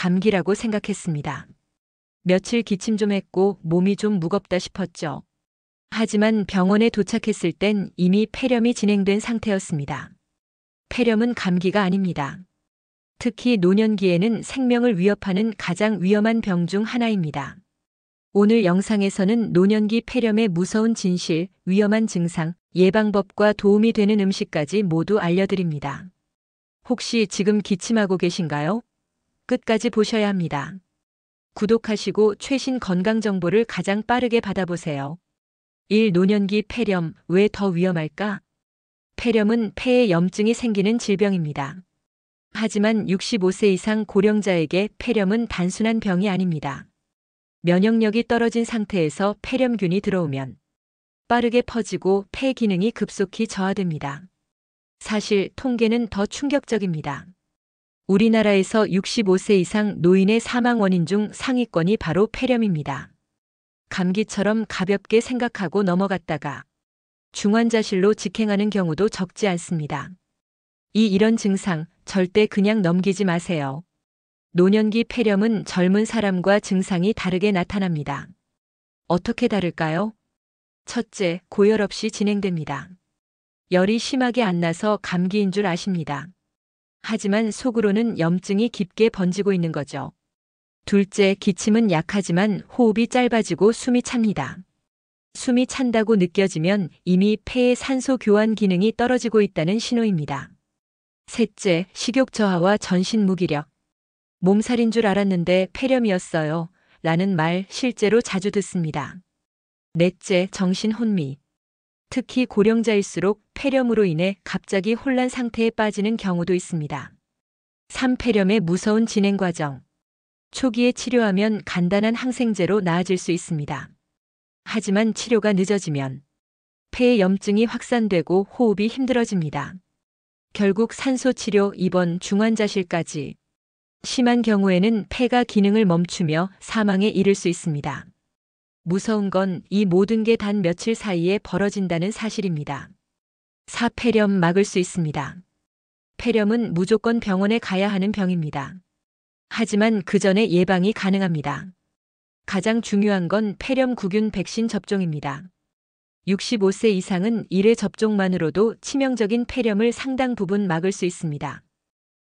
감기라고 생각했습니다. 며칠 기침 좀 했고 몸이 좀 무겁다 싶었죠. 하지만 병원에 도착했을 땐 이미 폐렴이 진행된 상태였습니다. 폐렴은 감기가 아닙니다. 특히 노년기에는 생명을 위협하는 가장 위험한 병 중 하나입니다. 오늘 영상에서는 노년기 폐렴의 무서운 진실, 위험한 증상, 예방법과 도움이 되는 음식까지 모두 알려드립니다. 혹시 지금 기침하고 계신가요? 끝까지 보셔야 합니다. 구독하시고 최신 건강 정보를 가장 빠르게 받아보세요. 1. 노년기 폐렴, 왜 더 위험할까? 폐렴은 폐에 염증이 생기는 질병입니다. 하지만 65세 이상 고령자에게 폐렴은 단순한 병이 아닙니다. 면역력이 떨어진 상태에서 폐렴균이 들어오면 빠르게 퍼지고 폐 기능이 급속히 저하됩니다. 사실 통계는 더 충격적입니다. 우리나라에서 65세 이상 노인의 사망 원인 중 상위권이 바로 폐렴입니다. 감기처럼 가볍게 생각하고 넘어갔다가 중환자실로 직행하는 경우도 적지 않습니다. 이런 증상 절대 그냥 넘기지 마세요. 노년기 폐렴은 젊은 사람과 증상이 다르게 나타납니다. 어떻게 다를까요? 첫째, 고열 없이 진행됩니다. 열이 심하게 안 나서 감기인 줄 아십니다. 하지만 속으로는 염증이 깊게 번지고 있는 거죠. 둘째, 기침은 약하지만 호흡이 짧아지고 숨이 찹니다. 숨이 찬다고 느껴지면 이미 폐의 산소 교환 기능이 떨어지고 있다는 신호입니다. 셋째, 식욕 저하와 전신 무기력. 몸살인 줄 알았는데 폐렴이었어요. 라는 말 실제로 자주 듣습니다. 넷째, 정신 혼미. 특히 고령자일수록 폐렴으로 인해 갑자기 혼란 상태에 빠지는 경우도 있습니다. 3. 폐렴의 무서운 진행 과정. 초기에 치료하면 간단한 항생제로 나아질 수 있습니다. 하지만 치료가 늦어지면 폐의 염증이 확산되고 호흡이 힘들어집니다. 결국 산소치료, 입원, 중환자실까지. 심한 경우에는 폐가 기능을 멈추며 사망에 이를 수 있습니다. 무서운 건 이 모든 게 단 며칠 사이에 벌어진다는 사실입니다. 4. 폐렴 막을 수 있습니다. 폐렴은 무조건 병원에 가야 하는 병입니다. 하지만 그 전에 예방이 가능합니다. 가장 중요한 건 폐렴 구균 백신 접종입니다. 65세 이상은 1회 접종만으로도 치명적인 폐렴을 상당 부분 막을 수 있습니다.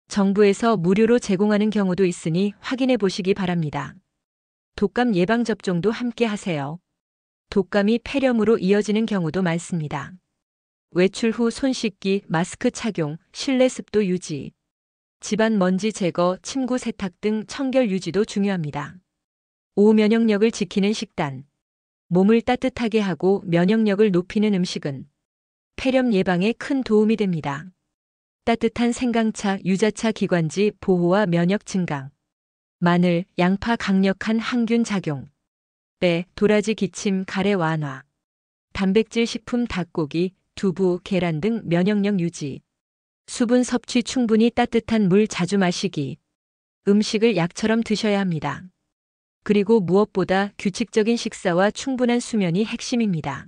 정부에서 무료로 제공하는 경우도 있으니 확인해 보시기 바랍니다. 독감 예방접종도 함께 하세요. 독감이 폐렴으로 이어지는 경우도 많습니다. 외출 후 손 씻기, 마스크 착용, 실내 습도 유지, 집안 먼지 제거, 침구 세탁 등 청결 유지도 중요합니다. 5. 면역력을 지키는 식단. 몸을 따뜻하게 하고 면역력을 높이는 음식은 폐렴 예방에 큰 도움이 됩니다. 따뜻한 생강차, 유자차 기관지 보호와 면역 증강. 마늘, 양파 강력한 항균 작용. 배, 도라지 기침, 가래 완화. 단백질 식품 닭고기, 두부, 계란 등 면역력 유지. 수분 섭취 충분히 따뜻한 물 자주 마시기. 음식을 약처럼 드셔야 합니다. 그리고 무엇보다 규칙적인 식사와 충분한 수면이 핵심입니다.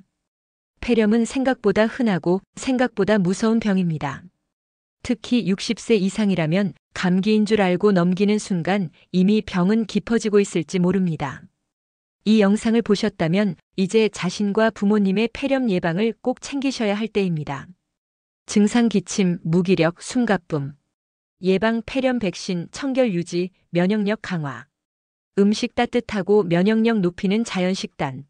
폐렴은 생각보다 흔하고 생각보다 무서운 병입니다. 특히 60세 이상이라면 감기인 줄 알고 넘기는 순간 이미 병은 깊어지고 있을지 모릅니다. 이 영상을 보셨다면 이제 자신과 부모님의 폐렴 예방을 꼭 챙기셔야 할 때입니다. 증상 기침, 무기력, 숨가쁨. 예방 폐렴 백신, 청결 유지, 면역력 강화. 음식 따뜻하고 면역력 높이는 자연 식단.